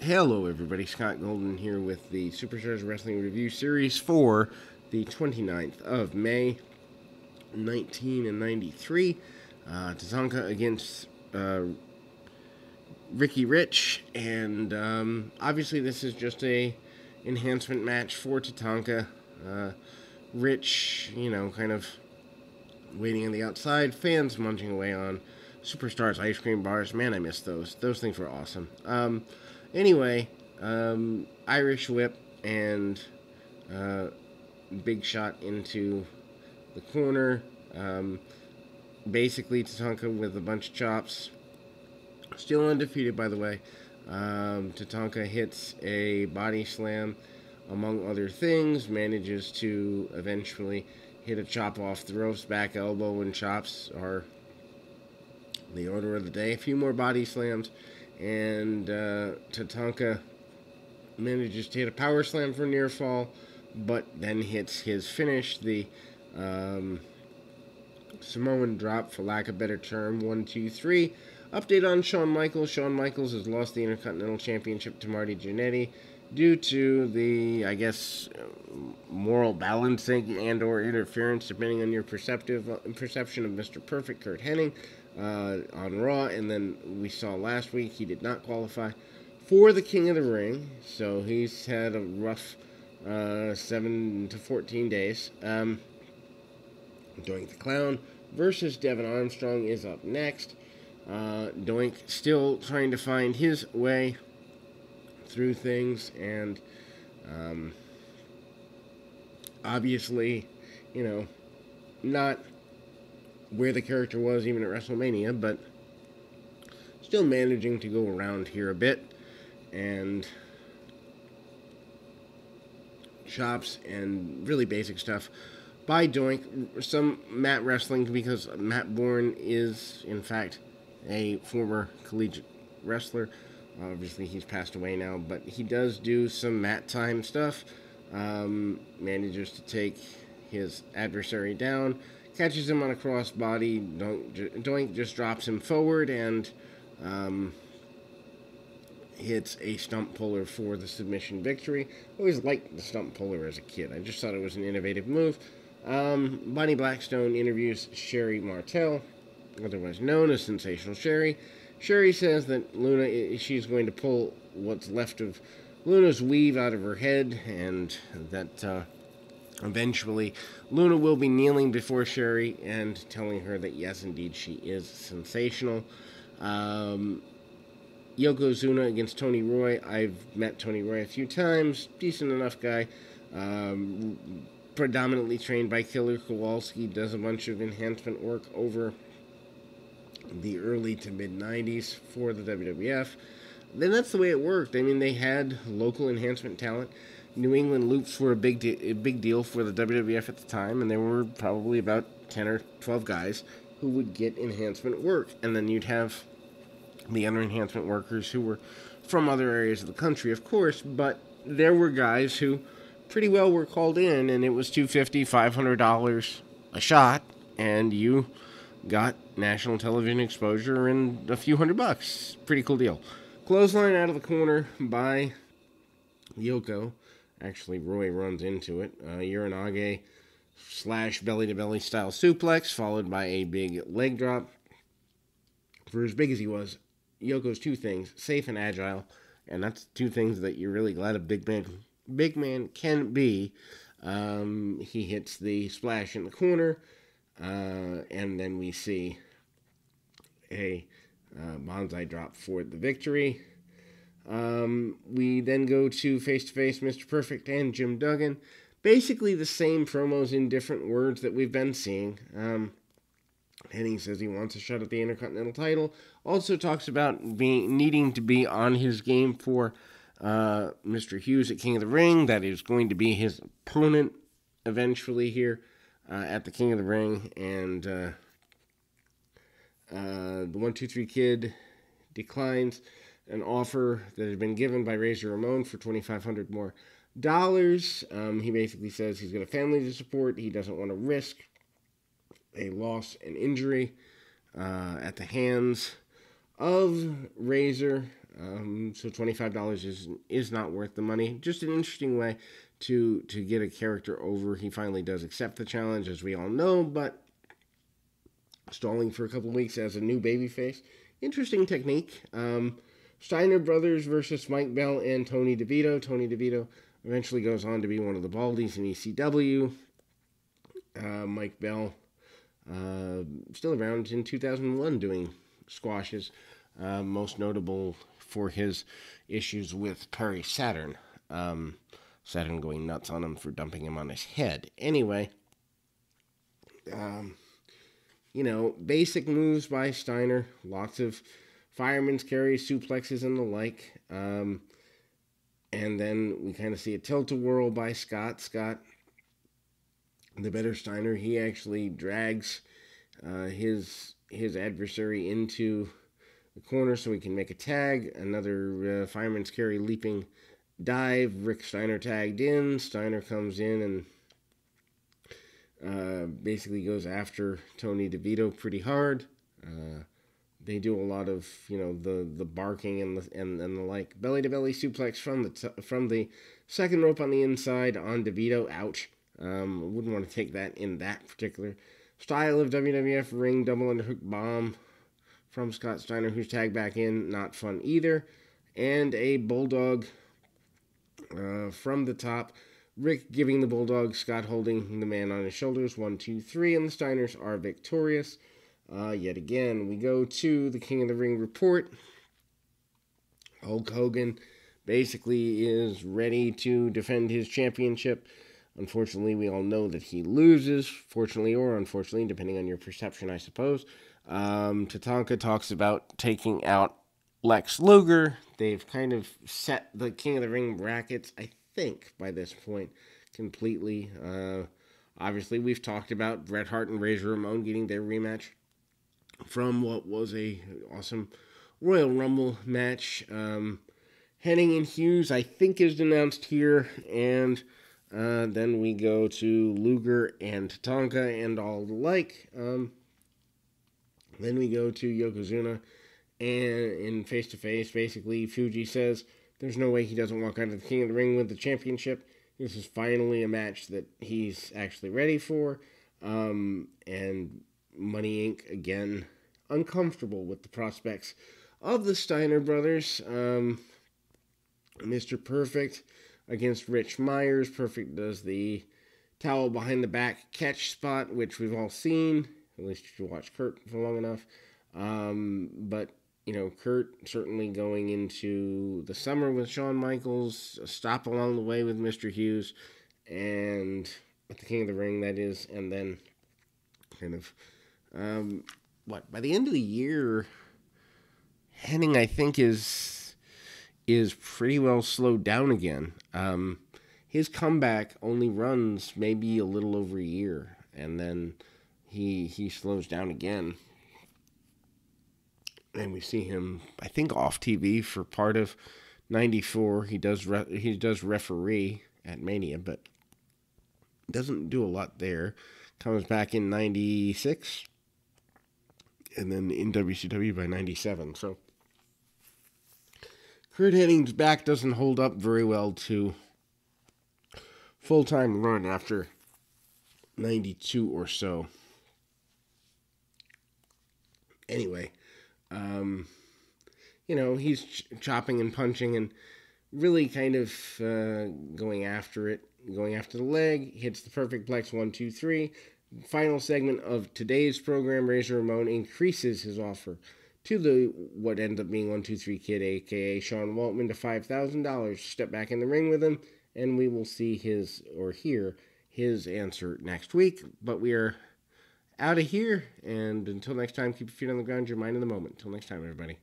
Hello, everybody. Scott Golden here with the Superstars Wrestling Review Series for the 29th of May, 1993. Tatanka against Ricky Rich, and obviously this is just a enhancement match for Tatanka. Rich, kind of waiting on the outside, fans munching away on Superstars ice cream bars. Man, I miss those. Those things were awesome. Anyway, Irish whip and big shot into the corner. Basically, Tatanka with a bunch of chops. Still undefeated, by the way. Tatanka hits a body slam, among other things. Manages to eventually hit a chop off the ropes. Back elbow and chops are the order of the day. A few more body slams. And Tatanka manages to hit a power slam for near fall, but then hits his finish, the Samoan drop, for lack of a better term. 1, 2, 3. Update on Shawn Michaels. Shawn Michaels has lost the Intercontinental Championship to Marty Jannetty due to the, moral balancing and or interference, depending on your perception of Mr. Perfect, Kurt Hennig, on Raw. And then we saw last week he did not qualify for the King of the Ring, so he's had a rough 7 to 14 days. Doink the Clown versus Devin Armstrong is up next. Doink still trying to find his way through things, and obviously, not where the character was even at WrestleMania, but still managing to go around here a bit, and chops and really basic stuff by Doink. Some mat wrestling, because Matt Bourne is, in fact, a former collegiate wrestler. Obviously, he's passed away now, but he does do some mat time stuff. Manages to take his adversary down, catches him on a crossbody. Doink just drops him forward and hits a stump puller for the submission victory. Always liked the stump puller as a kid. I just thought it was an innovative move. Bonnie Blackstone interviews Sherry Martel, otherwise known as Sensational Sherry. Sherry says that she's going to pull what's left of Luna's weave out of her head, and that eventually Luna will be kneeling before Sherry and telling her that yes, indeed, she is sensational. Yokozuna against Tony Roy. I've met Tony Roy a few times. Decent enough guy. Predominantly trained by Killer Kowalski. Does a bunch of enhancement work over the early to mid-90s for the WWF. Then that's the way it worked. I mean, they had local enhancement talent. New England Loops were a big deal for the WWF at the time, and there were probably about 10 or 12 guys who would get enhancement work. And then you'd have the other enhancement workers who were from other areas of the country, of course, but there were guys who pretty well were called in, and it was $250, $500 a shot, and you got national television exposure and a few $100. Pretty cool deal. Clothesline out of the corner by Yoko. Actually, Roy runs into it. Uranage / belly-to-belly style suplex, followed by a big leg drop. For as big as he was, Yoko's two things: safe and agile, and that's two things that you're really glad a big man can be. He hits the splash in the corner, and then we see a bonsai drop for the victory. We then go to face-to-face Mr. Perfect and Jim Duggan. Basically the same promos in different words that we've been seeing. Hennig says he wants a shot at the Intercontinental title. Also talks about needing to be on his game for Mr. Hughes at King of the Ring. That is going to be his opponent eventually here at the King of the Ring. And the 1, 2, 3 Kid declines an offer that had been given by Razor Ramon for $2,500 more. He basically says he's got a family to support. He doesn't want to risk a loss and injury at the hands of Razor. So $25 is not worth the money. Just an interesting way to get a character over. He finally does accept the challenge, as we all know, but stalling for a couple weeks as a new babyface. Interesting technique. Steiner Brothers versus Mike Bell and Tony DeVito. Tony DeVito eventually goes on to be one of the Baldies in ECW. Mike Bell still around in 2001 doing squashes. Most notable for his issues with Perry Saturn. Saturn going nuts on him for dumping him on his head. Anyway, basic moves by Steiner. Lots of fireman's carries, suplexes, and the like. And then we kind of see a tilt-a-whirl by Scott. Scott, the better Steiner, he actually drags his adversary into the corner so he can make a tag. Another fireman's carry leaping dive. Rick Steiner tagged in. Steiner comes in and basically goes after Tony DeVito pretty hard. They do a lot of the barking and the like. Belly to belly suplex from the second rope on the inside on DeVito. Ouch. Wouldn't want to take that in that particular style of WWF ring. Double underhook bomb from Scott Steiner, who's tagged back in. Not fun either. And a bulldog from the top. Rick giving the bulldog, Scott holding the man on his shoulders. 1, 2, 3, and the Steiners are victorious. Yet again, we go to the King of the Ring report. Hulk Hogan basically is ready to defend his championship. Unfortunately, we all know that he loses, fortunately or unfortunately, depending on your perception, I suppose. Tatanka talks about taking out Lex Luger. They've kind of set the King of the Ring brackets, I think, by this point, completely. Obviously, we've talked about Bret Hart and Razor Ramon getting their rematch from what was a awesome Royal Rumble match. Hennig and Hughes, I think, is announced here, and then we go to Luger and Tatanka and all the like. Then we go to Yokozuna, and in face-to-face, basically, Fuji says there's no way he doesn't walk out of the King of the Ring with the championship. This is finally a match that he's actually ready for. And Money Inc., again, uncomfortable with the prospects of the Steiner brothers. Mr. Perfect against Rich Myers. Perfect does the towel behind the back catch spot, which we've all seen, at least if you watch Kurt for long enough. But, Kurt certainly going into the summer with Shawn Michaels, a stop along the way with Mr. Hughes, and at the King of the Ring, that is, and then kind of, by the end of the year, Hennig, I think, is pretty well slowed down again. His comeback only runs maybe a little over a year, and then he slows down again. And we see him, I think, off TV for part of '94. He does referee at Mania, but doesn't do a lot there. Comes back in '96, and then in WCW by '97. So Curt Hennig's back doesn't hold up very well to full-time run after '92 or so. Anyway, he's chopping and punching and really kind of going after it, going after the leg. Hits the perfect plex, 1, 2, 3. Final segment of today's program, Razor Ramon increases his offer to the what ends up being 1, 2, 3 Kid, a.k.a. Sean Waltman, to $5,000. Step back in the ring with him, and we will see hear his answer next week. But we are out of here, and until next time, keep your feet on the ground, your mind in the moment. Until next time, everybody.